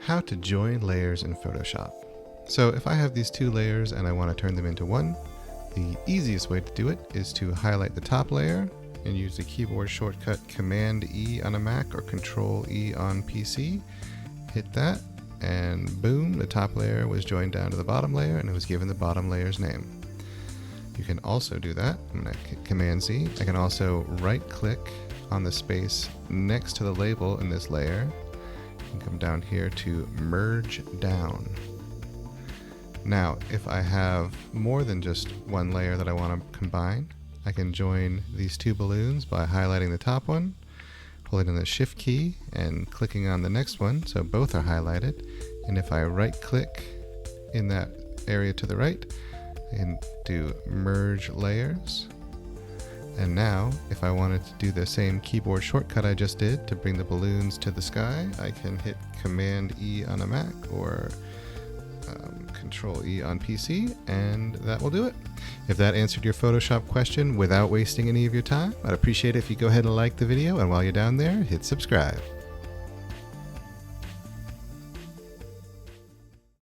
How to join layers in Photoshop. So if I have these two layers and I want to turn them into one, the easiest way to do it is to highlight the top layer and use the keyboard shortcut Command E on a Mac or Control E on PC. Hit that and boom, the top layer was joined down to the bottom layer and it was given the bottom layer's name. You can also do that. I'm going to hit Command Z. I can also right click on the space next to the label in this layer and come down here to merge down. Now, if I have more than just one layer that I want to combine, I can join these two balloons by highlighting the top one, holding the Shift key and clicking on the next one, so both are highlighted. And if I right click in that area to the right, I can do merge layers. And now, if I wanted to do the same keyboard shortcut I just did to bring the balloons to the sky, I can hit Command E on a Mac or Control E on PC, and that will do it. If that answered your Photoshop question without wasting any of your time, I'd appreciate it if you go ahead and like the video, and while you're down there, hit subscribe.